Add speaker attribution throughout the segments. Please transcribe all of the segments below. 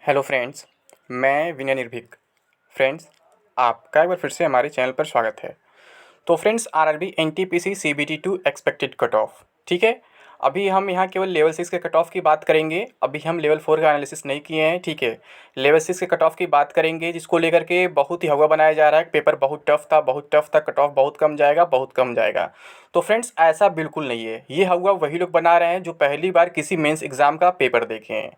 Speaker 1: Hello friends, मैं विनय निर्भीक। Friends, आपका एक बार फिर से हमारे चैनल पर स्वागत है। तो friends, RRB NTPC CBT 2 expected cut off, ठीक है। अभी हम यहाँ केवल लेवल 6 के कट ऑफ की बात करेंगे। अभी हम लेवल 4 का एनालिसिस नहीं किए हैं, ठीक है। लेवल 6 के कट ऑफ की बात करेंगे, जिसको लेकर के बहुत ही हवा बनाया जा रहा है। पेपर बहुत टफ था, बहुत टफ था, कट ऑफ बहुत कम जाएगा, बहुत कम जाएगा। तो फ्रेंड्स, ऐसा बिल्कुल नहीं है। ये हवा वही लोग बना रहे हैं जो पहली बार किसी मेंस एग्ज़ाम का पेपर देखे हैं,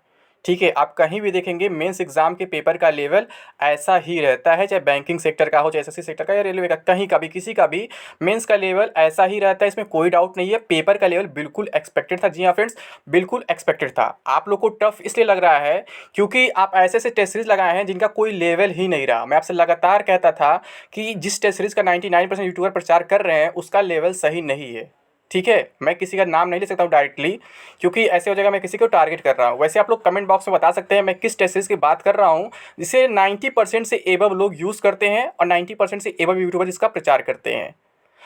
Speaker 1: ठीक है। आप कहीं भी देखेंगे मेंस एग्जाम के पेपर का लेवल ऐसा ही रहता है, चाहे बैंकिंग सेक्टर का हो, चाहे एसएससी सेक्टर का या रेलवे का, कहीं का भी किसी का भी मेंस का लेवल ऐसा ही रहता है। इसमें कोई डाउट नहीं है। पेपर का लेवल बिल्कुल एक्सपेक्टेड था। जी हाँ फ्रेंड्स, बिल्कुल एक्सपेक्टेड था। आप लोग को टफ इसलिए लग रहा है क्योंकि आप ऐसे ऐसे टेस्ट सीरीज लगाए हैं जिनका कोई लेवल ही नहीं रहा। मैं आपसे लगातार कहता था कि जिस टेस्ट सीरीज का 99% यूट्यूबर प्रचार कर रहे हैं उसका लेवल सही नहीं है, ठीक है। मैं किसी का नाम नहीं ले सकता हूँ डायरेक्टली, क्योंकि ऐसे हो जाएगा मैं किसी को टारगेट कर रहा हूँ। वैसे आप लोग कमेंट बॉक्स में बता सकते हैं मैं किस टेस्ट सीरीज की बात कर रहा हूँ जिसे 90% से एबव लोग यूज़ करते हैं और 90% से एबव यूट्यूबर इसका प्रचार करते हैं।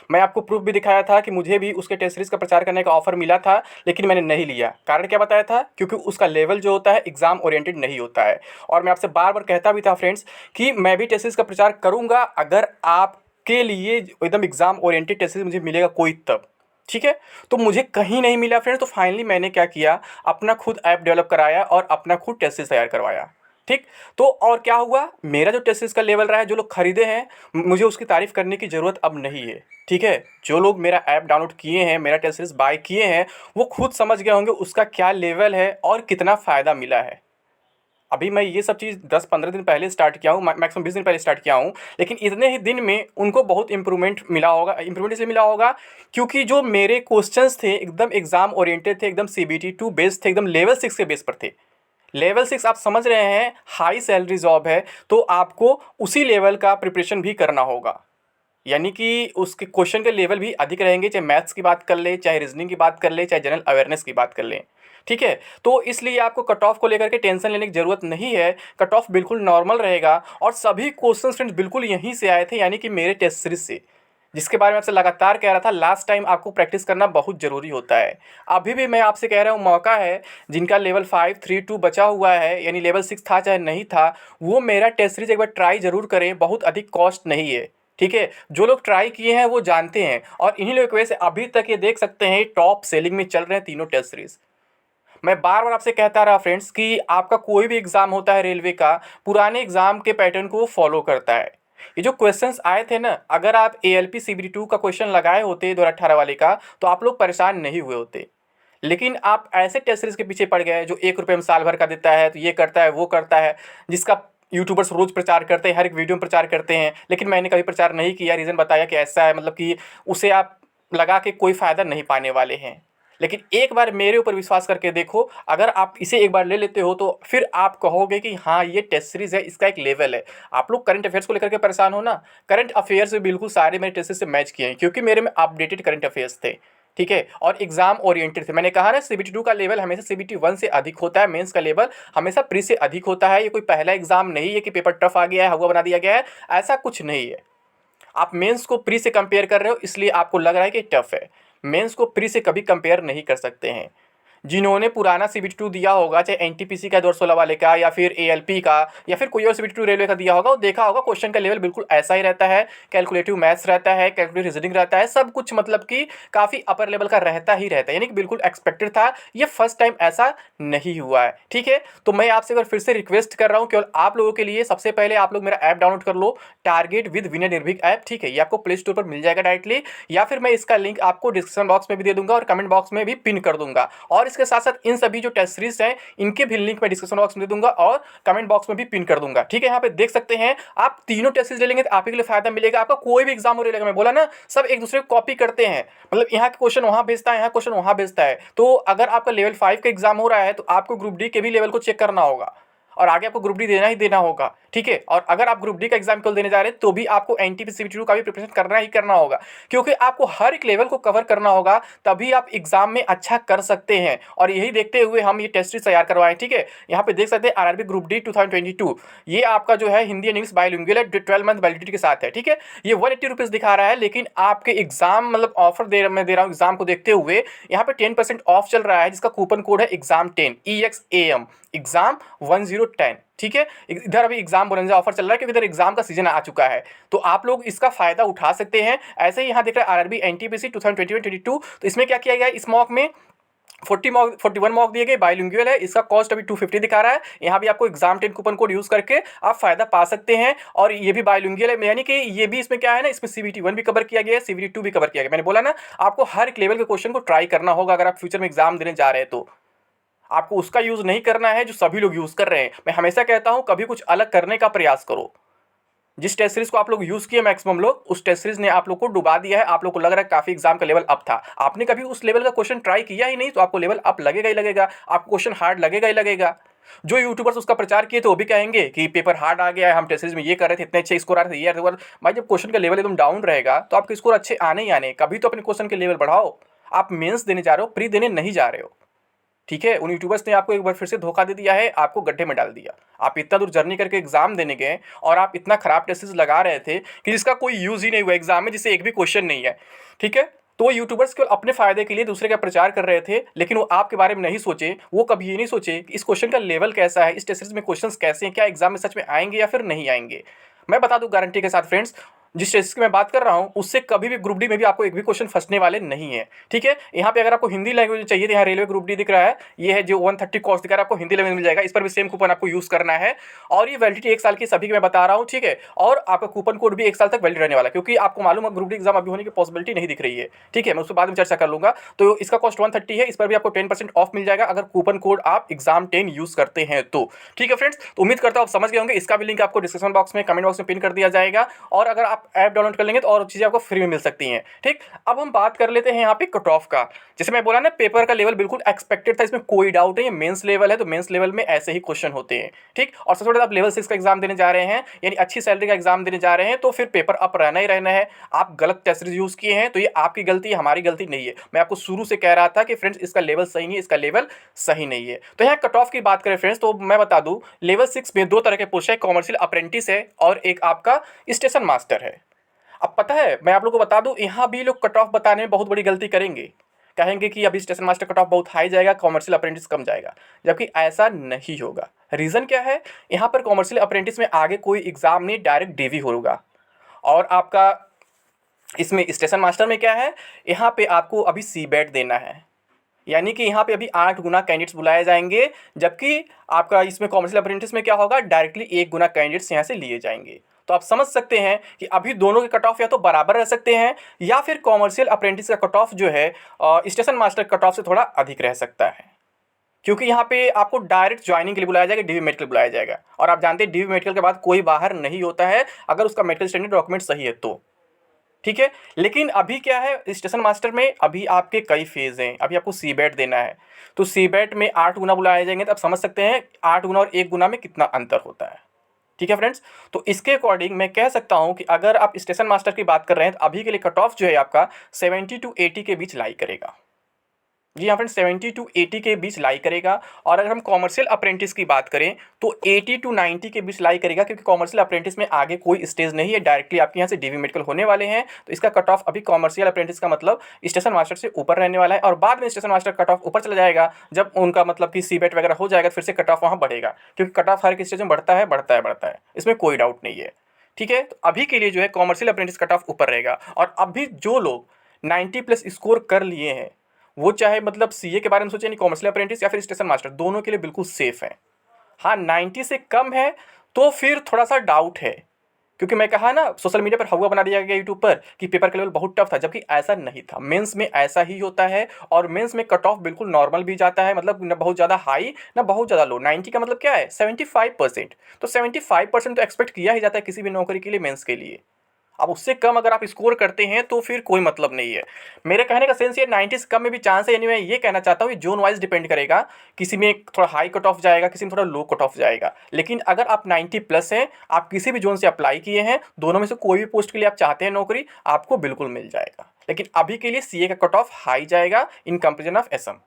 Speaker 1: मैं आपको प्रूफ भी दिखाया था कि मुझे भी उसके टेस्ट सीरीज का प्रचार करने का ऑफर मिला था, लेकिन मैंने नहीं लिया। कारण क्या बताया था? क्योंकि उसका लेवल जो होता है एग्जाम ओरिएंटेड नहीं होता है। और मैं आपसे बार बार कहता भी था फ्रेंड्स कि मैं भी टेस्ट सीरीज का प्रचार करूंगा अगर आपके लिए एकदम एग्जाम ओरिएंटेड टेस्ट सीरीज मुझे मिलेगा कोई तब, ठीक है। तो मुझे कहीं नहीं मिला फ्रेंड्स। तो फाइनली मैंने क्या किया, अपना खुद ऐप डेवलप कराया और अपना खुद टेस्ट सीरीज तैयार करवाया, ठीक। तो और क्या हुआ, मेरा जो टेस्ट सीरीज का लेवल रहा है, जो लोग खरीदे हैं, मुझे उसकी तारीफ करने की ज़रूरत अब नहीं है, ठीक है। जो लोग मेरा ऐप डाउनलोड किए हैं, मेरा टेस्ट सीरीज बाय किए हैं, वो खुद समझ गए होंगे उसका क्या लेवल है और कितना फ़ायदा मिला है। अभी मैं ये सब चीज़ 10-15 दिन पहले स्टार्ट किया हूँ, मैक्सिमम 20 दिन पहले स्टार्ट किया हूँ, लेकिन इतने ही दिन में उनको बहुत इंप्रूवमेंट मिला होगा। इंप्रूवमेंट इसलिए मिला होगा क्योंकि जो मेरे क्वेश्चंस थे एकदम एग्जाम ओरिएंटेड थे, एकदम सीबीटी 2 बेस्ड थे, एकदम लेवल 6 के बेस पर थे। लेवल 6 आप समझ रहे हैं, हाई सैलरी जॉब है, तो आपको उसी लेवल का प्रिपरेशन भी करना होगा। यानी कि उसके क्वेश्चन के लेवल भी अधिक रहेंगे, चाहे मैथ्स की बात कर ले, चाहे रीजनिंग की बात कर ले, चाहे जनरल अवेयरनेस की बात कर लें, ठीक है। तो इसलिए आपको कट ऑफ को लेकर के टेंशन लेने की ज़रूरत नहीं है। कट ऑफ बिल्कुल नॉर्मल रहेगा और सभी क्वेश्चन फ्रेंड्स बिल्कुल यहीं से आए थे, यानी कि मेरे टेस्ट सीरीज से, जिसके बारे में आपसे लगातार कह रहा था लास्ट टाइम आपको प्रैक्टिस करना बहुत ज़रूरी होता है। अभी भी मैं आपसे कह रहा हूँ, मौका है जिनका लेवल 5, 3, 2 बचा हुआ है, यानी लेवल 6 था चाहे नहीं था, वो मेरा टेस्ट सीरीज एक बार ट्राई ज़रूर करें। बहुत अधिक कॉस्ट नहीं है, ठीक है। जो लोग ट्राई किए हैं वो जानते हैं, और इन्हीं लोगों की वजह से अभी तक ये देख सकते हैं टॉप सेलिंग में चल रहे हैं तीनों टेस्ट सीरीज। मैं बार बार आपसे कहता रहा फ्रेंड्स कि आपका कोई भी एग्ज़ाम होता है रेलवे का, पुराने एग्ज़ाम के पैटर्न को फॉलो करता है। ये जो क्वेश्चंस आए थे ना, अगर आप एएलपी सीबीटी 2 का क्वेश्चन लगाए होते 2018 वाले का, तो आप लोग परेशान नहीं हुए होते। लेकिन आप ऐसे टेस्ट सीरीज के पीछे पड़ गए जो 1 रुपये में साल भर का देता है, तो ये करता है वो करता है, जिसका यूट्यूबर्स रोज़ प्रचार करते हैं, हर एक वीडियो में प्रचार करते हैं। लेकिन मैंने कभी प्रचार नहीं किया, रीज़न बताया कि ऐसा है, मतलब कि उसे आप लगा के कोई फ़ायदा नहीं पाने वाले हैं। लेकिन एक बार मेरे ऊपर विश्वास करके देखो, अगर आप इसे एक बार ले लेते हो तो फिर आप कहोगे कि हाँ, ये टेस्ट सीरीज है, इसका एक लेवल है। आप लोग करंट अफेयर्स को लेकर के परेशान हो ना, करंट अफेयर्स में बिल्कुल सारे मेरे टेस्ट से मैच किए हैं, क्योंकि मेरे में अपडेटेड करंट अफेयर्स थे, ठीक है, और एग्जाम ओरिएंटेड थे। मैंने कहा ना, सीबीटी 2 का लेवल हमेशा सीबीटी 1 से अधिक होता है, मेंस का लेवल हमेशा प्री से अधिक होता है। ये कोई पहला एग्जाम नहीं है कि पेपर टफ आ गया है, हवा बना दिया गया है, ऐसा कुछ नहीं है। आप मेंस को प्री से कंपेयर कर रहे हो, इसलिए आपको लग रहा है कि टफ है। मेंस को प्री से कभी कंपेयर नहीं कर सकते हैं। जिन्होंने पुराना सीबीटी 2 दिया होगा, चाहे एनटीपीसी का 2016 वाले का, या फिर एएलपी का, या फिर कोई और सीबीटी 2 रेलवे का दिया होगा, वो देखा होगा क्वेश्चन का लेवल बिल्कुल ऐसा ही रहता है। कैलकुलेटिव मैथ्स रहता है, कैलकुलेटिव रीजनिंग रहता है, सब कुछ मतलब कि काफ़ी अपर लेवल का रहता ही रहता है, यानी कि बिल्कुल एक्सपेक्टेड था। ये फर्स्ट टाइम ऐसा नहीं हुआ है, ठीक है। तो मैं आपसे एक बार फिर से रिक्वेस्ट कर रहा हूँ केवल आप लोगों के लिए, सबसे पहले आप लोग मेरा ऐप डाउनलोड कर लो, टारगेट विद विनय निर्भीक ऐप, ठीक है। ये आपको प्ले स्टोर पर मिल जाएगा डायरेक्टली, या फिर मैं इसका लिंक आपको डिस्क्रिप्शन बॉक्स में भी दे दूंगा और कमेंट बॉक्स में भी पिन कर दूंगा। और इसके साथ साथ इन सभी जो टेस्ट सीरीज हैं, इनके भी लिंक मैं डिस्क्रिप्शन बॉक्स में दे दूंगा और कमेंट बॉक्स में भी पिन कर दूंगा, ठीक है। यहाँ पे देख सकते हैं, आप तीनों टेस्ट सीरीज ले लेंगे तो आप ही के लिए फायदा मिलेगा। आपका कोई भी एग्जाम हो रहेगा, मैं बोला ना, सब एक दूसरे को कॉपी करते हैं, मतलब यहाँ के क्वेश्चन वहाँ भेजता है, यहाँ क्वेश्चन वहाँ भेजता है। तो अगर आपका लेवल 5 का एग्जाम हो रहा है तो आपको ग्रुप डी के भी लेवल को चेक करना होगा, और आगे आपको ग्रुप डी देना ही देना होगा, ठीक है। और अगर आप ग्रुप डी का एग्जाम केवल देने जा रहे हैं तो भी आपको एनटीपीसी सीबीटी 2 का भी प्रिपरेशन करना ही करना होगा, क्योंकि आपको हर एक लेवल को कवर करना होगा, तभी आप एग्जाम में अच्छा कर सकते हैं। और यही देखते हुए हम ये टेस्ट सीरीज तैयार करवाएं, ठीक है। यहाँ पे देख सकते हैं आरआरबी ग्रुप डी 2022, ये आपका जो है हिंदी एंड इंग्लिश बाइलिंगुअल है, 12 मंथ वैलिडिटी के साथ है, ठीक है। ये 180 रुपीज़ दिखा रहा है, लेकिन आपके एग्जाम मतलब ऑफर मैं दे रहा हूँ एग्जाम को देखते हुए, यहाँ पे 10% ऑफ चल रहा है, जिसका कूपन कोड है एग्जाम 10 EXAM, एग्जाम 1010, ठीक है, इधर अभी एग्जाम बोनंजा ऑफर चल रहा है क्योंकि इधर एग्जाम का सीजन आ चुका है, तो आप लोग इसका फायदा उठा सकते हैं। ऐसे ही यहाँ देख रहे हैं आरआरबी एनटीपीसी 2021-22, तो इसमें क्या किया गया है, इस मॉक में 41 मॉक दिए गए, बाइलिंगुअल है, इसका कॉस्ट अभी 250 दिखा रहा है। यहाँ भी आपको एग्जाम 10 कूपन कोड यूज करके आप फायदा पा सकते हैं, और ये भी बाइलिंगुअल है, यानी कि ये भी इसमें क्या है ना, इसमें CBT 1 भी कवर किया गया है, CBT 2 भी कवर किया गया। मैंने बोला ना, आपको हर एक लेवल के क्वेश्चन को ट्राई करना होगा अगर आप फ्यूचर में एग्जाम देने जा रहे हैं तो। आपको उसका यूज नहीं करना है जो सभी लोग यूज कर रहे हैं। मैं हमेशा कहता हूं कभी कुछ अलग करने का प्रयास करो। जिस टेस्ट सीरीज को आप लोग यूज किए मैक्सिमम लोग, उस टेस्ट सीरीज ने आप लोग को डुबा दिया है। आप लोग को लग रहा है काफी एग्जाम का लेवल अप था, आपने कभी उस लेवल का क्वेश्चन ट्राई किया ही नहीं, तो आपको लेवल अप लगेगा ही लगेगा, आपको क्वेश्चन हार्ड लगेगा ही लगेगा। जो यूट्यूबर्स उसका प्रचार किए तो वो भी कहेंगे कि पेपर हार्ड आ गया है, हम टेस्ट सीरीज में ये कर रहे थे, इतने अच्छे स्कोर आ रहे थे, ये भाई जब क्वेश्चन का लेवल एकदम डाउन रहेगा तो आपके स्कोर अच्छे आने ही आने। कभी तो अपने क्वेश्चन के लेवल बढ़ाओ। आप मेंस देने जा रहे हो, प्री देने नहीं जा रहे हो, ठीक है। उन यूट्यूबर्स ने आपको एक बार फिर से धोखा दे दिया है, आपको गड्ढे में डाल दिया। आप इतना दूर जर्नी करके एग्जाम देने गए और आप इतना खराब टेस्ट लगा रहे थे कि जिसका कोई यूज ही नहीं हुआ एग्जाम में, जिससे एक भी क्वेश्चन नहीं है, ठीक है। तो यूट्यूबर्स केवल अपने फायदे के लिए दूसरे का प्रचार कर रहे थे, लेकिन वो आपके बारे में नहीं सोचे। वो कभी ये नहीं सोचे कि इस क्वेश्चन का लेवल कैसा है, इस टेस्ट सीरीज में क्वेश्चंस कैसे हैं, क्या एग्जाम में सच में आएंगे या फिर नहीं आएंगे। मैं बता दूं गारंटी के साथ फ्रेंड्स, जिस टेस्ट की मैं बात कर रहा हूं उससे कभी भी ग्रुप डी में भी आपको एक भी क्वेश्चन फंसने वाले नहीं है, ठीक है। यहाँ पे अगर आपको हिंदी लैंग्वेज चाहिए तो यहाँ रेलवे ग्रुप डी दिख रहा है, ये है जो 130 कॉस्ट दिखा रहा है, आपको हिंदी लैंग्वेज मिल जाएगा। इस पर भी सेम कूपन आपको यूज करना है, और ये वैलिडिटी 1 साल की सभी की मैं बता रहा हूँ, ठीक है। और आपका कूपन कोड भी 1 साल तक वैलिड रहने वाला है, क्योंकि आपको मालूम है ग्रुप डी एग्जाम अभी होने की पॉसिबिलिटी नहीं दिख रही है, ठीक है। मैं उसके बाद में चर्चा कर लूंगा। तो इसका कॉस्ट 130 है, इस पर भी आपको 10% ऑफ मिल जाएगा अगर कूपन कोड आप एग्जाम 10 यूज करते हैं तो, ठीक है फ्रेंड्स। तो उम्मीद करता हूँ आप समझ गए होंगे। इसका भी लिंक आपको डिस्क्रिप्शन बॉक्स में, कमेंट बॉक्स में पिन कर दिया जाएगा, और अगर आप ऐप डाउनलोड कर लेंगे तो और चीज़ें आपको फ्री में मिल सकती हैं, ठीक। अब हम बात कर लेते हैं यहाँ पे कट ऑफ का। जैसे मैं बोला ना, पेपर का लेवल बिल्कुल एक्सपेक्टेड था, इसमें कोई डाउट नहीं है। मेंस लेवल है तो मेंस लेवल में ऐसे ही क्वेश्चन होते हैं, ठीक। और सबसे बड़ा, आप लेवल 6 का एग्जाम देने जा रहे हैं, यानी अच्छी सैलरी का एग्जाम देने जा रहे हैं, तो फिर पेपर अप रहना ही रहना है। आप गलत टेस्ट सीरीज यूज किए हैं तो ये आपकी गलती है, हमारी गलती नहीं है। मैं आपको शुरू से कह रहा था कि फ्रेंड्स इसका लेवल सही नहीं है, इसका लेवल सही नहीं है। तो यहाँ कट ऑफ की बात करें फ्रेंड्स, तो मैं बता दूं लेवल 6 में 2 तरह के पोस्ट है, कॉमर्शियल अप्रेंटिस है और एक आपका स्टेशन मास्टर है। अब पता है, मैं आप लोगों को बता दूं, यहाँ भी लोग कट ऑफ बताने में बहुत बड़ी गलती करेंगे। कहेंगे कि अभी स्टेशन मास्टर कट ऑफ बहुत हाई जाएगा, कॉमर्शियल अप्रेंटिस कम जाएगा, जबकि ऐसा नहीं होगा। रीज़न क्या है, यहाँ पर कॉमर्शियल अप्रेंटिस में आगे कोई एग्जाम नहीं, डायरेक्ट डीवी होगा। और आपका इसमें स्टेशन मास्टर में क्या है, यहाँ पे आपको अभी सीबेट देना है, यानी कि यहाँ पे अभी 8 गुना कैंडिडेट्स बुलाए जाएंगे, जबकि आपका इसमें कॉमर्शियल अप्रेंटिस में क्या होगा, डायरेक्टली 1 गुना कैंडिडेट्स यहाँ से लिए जाएंगे। तो आप समझ सकते हैं कि अभी दोनों के कट ऑफ या तो बराबर रह सकते हैं, या फिर कॉमर्शियल अप्रेंटिस का कट ऑफ जो है स्टेशन मास्टर कट ऑफ से थोड़ा अधिक रह सकता है, क्योंकि यहाँ पे आपको डायरेक्ट ज्वाइनिंग के लिए बुलाया जाएगा, डीवी मेडिकल बुलाया जाएगा। और आप जानते हैं डीवी मेडिकल के बाद कोई बाहर नहीं होता है अगर उसका मेडिकल स्टैंडर्ड डॉक्यूमेंट सही है तो, ठीक है। लेकिन अभी क्या है, स्टेशन मास्टर में अभी आपके कई फेज़ हैं, अभी आपको सीबेट देना है, तो सीबेट में 8 गुना बुलाए जाएंगे, तो आप समझ सकते हैं 8 गुना और 1 गुना में कितना अंतर होता है, ठीक है फ्रेंड्स। तो इसके अकॉर्डिंग मैं कह सकता हूं कि अगर आप स्टेशन मास्टर की बात कर रहे हैं तो अभी के लिए कट ऑफ जो है आपका 70 to 80 के बीच लाई करेगा। जी हाँ फ्रेंड्स, 70 to 80 के बीच लाई करेगा। और अगर हम कॉमर्शियल अप्रेंटिस की बात करें तो 80 to 90 के बीच लाई करेगा, क्योंकि कॉमर्शियल अप्रेंटिस में आगे कोई स्टेज नहीं है, डायरेक्टली आपके यहाँ से डीवी मेडिकल होने वाले हैं। तो इसका कट ऑफ अभी कॉमर्शियल अप्रेंटिस का मतलब स्टेशन मास्टर से ऊपर रहने वाला है, और बाद में स्टेशन मास्टर कट ऑफ ऊपर चला जाएगा जब उनका मतलब कि सीबेट वगैरह हो जाएगा, फिर से कट ऑफ वहाँ बढ़ेगा, क्योंकि कट ऑफ हर एक स्टेज में बढ़ता है बढ़ता है बढ़ता है, इसमें कोई डाउट नहीं है, ठीक है। तो अभी के लिए जो है कॉमर्शियल अप्रेंटिस कट ऑफ ऊपर रहेगा। और अभी जो लोग 90+ स्कोर कर लिए हैं, वो चाहे मतलब सीए के बारे में सोचे, नहीं कॉमर्शियल अप्रेंटिस या फिर स्टेशन मास्टर, दोनों के लिए बिल्कुल सेफ है। हाँ 90 से कम है तो फिर थोड़ा सा डाउट है, क्योंकि मैं कहा ना सोशल मीडिया पर हवा बना दिया गया यूट्यूब पर कि पेपर का लेवल बहुत टफ था, जबकि ऐसा नहीं था। मेंस में ऐसा ही होता है, और मेंस में कट ऑफ बिल्कुल नॉर्मल भी जाता है, मतलब न बहुत ज़्यादा हाई ना बहुत ज़्यादा लो। 90 का मतलब क्या है, 75%। तो 75% तो एक्सपेक्ट किया ही जाता है किसी भी नौकरी के लिए, मेंस के लिए। अब उससे कम अगर आप स्कोर करते हैं तो फिर कोई मतलब नहीं है। मेरे कहने का सेंस ये 90 से कम में भी चांस है, यानी मैं ये कहना चाहता हूँ, जोन वाइज डिपेंड करेगा, किसी में थोड़ा हाई कट ऑफ जाएगा, किसी में थोड़ा लो कट ऑफ जाएगा। लेकिन अगर आप 90+ हैं, आप किसी भी जोन से अप्लाई किए हैं, दोनों में से कोई भी पोस्ट के लिए आप चाहते हैं नौकरी, आपको बिल्कुल मिल जाएगा। लेकिन अभी के लिए सीए का कट ऑफ हाई जाएगा इन कंपेरिजन ऑफ एसएम,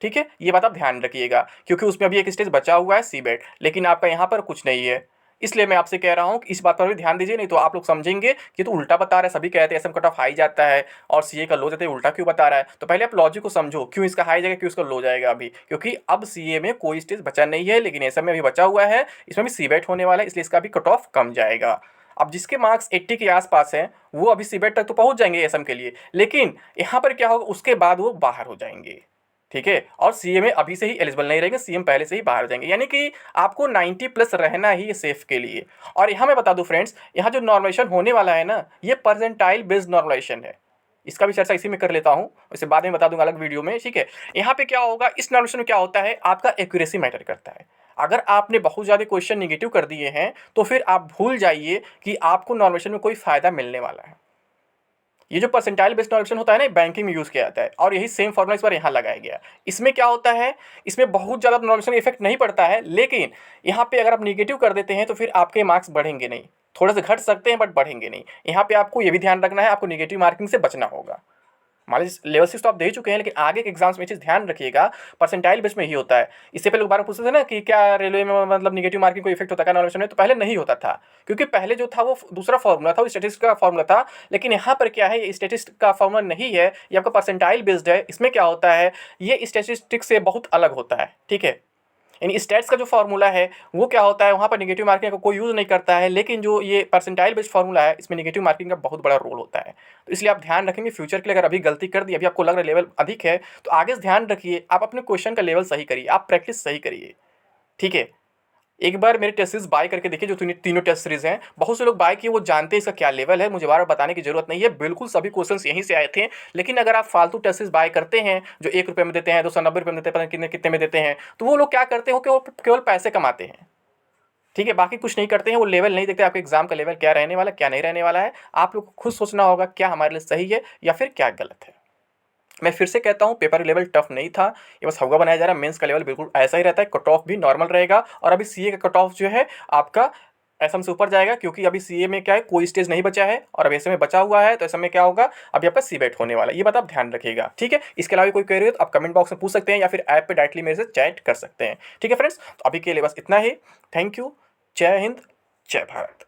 Speaker 1: ठीक है। ये बात आप ध्यान रखिएगा, क्योंकि उसमें अभी एक स्टेज बचा हुआ है सीबेट, लेकिन आपका यहाँ पर कुछ नहीं है। इसलिए मैं आपसे कह रहा हूँ कि इस बात पर भी ध्यान दीजिए, नहीं तो आप लोग समझेंगे कि तो उल्टा बता रहा है। सभी कहते हैं एसएम कट ऑफ हाई जाता है और सीए का लो जाता है, उल्टा क्यों बता रहा है? तो पहले आप लॉजिक को समझो, क्यों इसका हाई जाएगा, क्यों इसका लो जाएगा अभी, क्योंकि अब सीए में कोई स्टेज बचा नहीं है, लेकिन एसएम में अभी बचा हुआ है, इसमें भी सीबेट होने वाला है, इसलिए इसका भी कट ऑफ कम जाएगा। अब जिसके मार्क्स 80 के आसपास हैं वो अभी सीबेट तक तो पहुंच जाएंगे एसएम के लिए, लेकिन यहाँ पर क्या होगा, उसके बाद वो बाहर हो जाएंगे, ठीक है, और सीए में अभी से ही एलिजिबल नहीं रहेंगे, सीएम पहले से ही बाहर हो जाएंगे, यानी कि आपको 90 प्लस रहना ही सेफ के लिए। और यहाँ मैं बता दूं फ्रेंड्स, यहाँ जो नॉर्मलाइजेशन होने वाला है ना, ये परसेंटाइल बेस्ड नॉर्मलाइजेशन है, इसका भी चर्चा इसी में कर लेता हूँ, इसे बाद में बता दूंगा अलग वीडियो में, ठीक है। यहाँ पे क्या होगा, इस नॉर्मलाइजेशन में क्या होता है, आपका एक्यूरेसी मैटर करता है। अगर आपने बहुत ज़्यादा क्वेश्चन निगेटिव कर दिए हैं तो फिर आप भूल जाइए कि आपको नॉर्मलाइजेशन में कोई फायदा मिलने वाला है। ये जो परसेंटाइल बेस्ड नॉर्मलाइजेशन होता है ना, बैंकिंग में यूज़ किया जाता है, और यही सेम फॉर्मूला इस बार यहाँ लगाया गया है। इसमें क्या होता है, इसमें बहुत ज़्यादा नॉर्मलाइजेशन इफेक्ट नहीं पड़ता है, लेकिन यहाँ पे अगर आप निगेटिव कर देते हैं तो फिर आपके मार्क्स बढ़ेंगे नहीं, थोड़े से घट सकते हैं बट बढ़ेंगे नहीं। यहाँ पे आपको ये भी ध्यान रखना है, आपको निगेटिव मार्किंग से बचना होगा। मान लीजिए लेवल 6 तो आप दे चुके हैं, लेकिन आगे के एग्जाम्स में ये चीज़ ध्यान रखिएगा, परसेंटाइल बेस में ही होता है। इससे पहले लोग बार पूछते थे ना कि क्या रेलवे में मतलब निगेटिव मार्किंग कोई इफेक्ट होता है नॉर्मलाइजेशन में, तो पहले नहीं होता था, क्योंकि पहले जो था वो दूसरा फॉर्मूला था, वो स्टैटिस्टिक्स का फॉर्मूला था। लेकिन यहाँ पर क्या है, ये स्टैटिस्टिक्स का फॉर्मूला नहीं है, ये आपका परसेंटाइल बेस्ड है। इसमें क्या होता है, ये स्टैटिस्टिक्स से बहुत अलग होता है, ठीक है। यानी स्टैट्स का जो फार्मूला है वो क्या होता है, वहाँ पर नेगेटिव मार्किंग का कोई यूज़ नहीं करता है, लेकिन जो ये परसेंटाइल बेस्ड फार्मूला है इसमें नेगेटिव मार्किंग का बहुत बड़ा रोल होता है। तो इसलिए आप ध्यान रखेंगे फ्यूचर के लिए, अगर अभी गलती कर दी, अभी आपको लग रहा है लेवल अधिक है, तो आगे से ध्यान रखिए, आप अपने क्वेश्चन का लेवल सही करिए, आप प्रैक्टिस सही करिए, ठीक है। एक बार मेरे टेस्ट सीरीज बाय करके देखिए, जो तीनों टेस्ट सीरीज हैं, बहुत से लोग बाय किए, वो जानते हैं इसका क्या लेवल है, मुझे बार बार बताने की जरूरत नहीं है, बिल्कुल सभी क्वेश्चंस यहीं से आए थे। लेकिन अगर आप फालतू टेस्ट सीरीज बाय करते हैं, जो 1 रुपये में देते हैं, 290 रुपये में देते हैं, पता नहीं कितने कितने में देते हैं, तो वो लोग क्या करते हैं, वो केवल पैसे कमाते हैं, ठीक है, बाकी कुछ नहीं करते हैं, वो लेवल नहीं देखते आपके एग्जाम का लेवल क्या रहने वाला है, क्या नहीं रहने वाला है। आप लोग को खुद सोचना होगा क्या हमारे लिए सही है या फिर क्या गलत है। मैं फिर से कहता हूँ, पेपर लेवल टफ नहीं था, ये बस हवा बनाया जा रहा है। मेंस का लेवल बिल्कुल ऐसा ही रहता है, कट ऑफ भी नॉर्मल रहेगा। और अभी सीए का कट ऑफ जो है आपका एसएम से ऊपर जाएगा, क्योंकि अभी सीए में क्या है, कोई स्टेज नहीं बचा है, और अब एसएम में बचा हुआ है, तो एसएम में क्या होगा, अभी आपका सीबेट होने वाला है, ये बात आप ध्यान रखिएगा, ठीक है। इसके अलावा कोई क्वेरी हो तो आप कमेंट बॉक्स में पूछ सकते हैं, या फिर ऐप पे डायरेक्टली मेरे से चैट कर सकते हैं, ठीक है फ्रेंड्स। तो अभी के लिए बस इतना ही, थैंक यू, जय हिंद, जय भारत।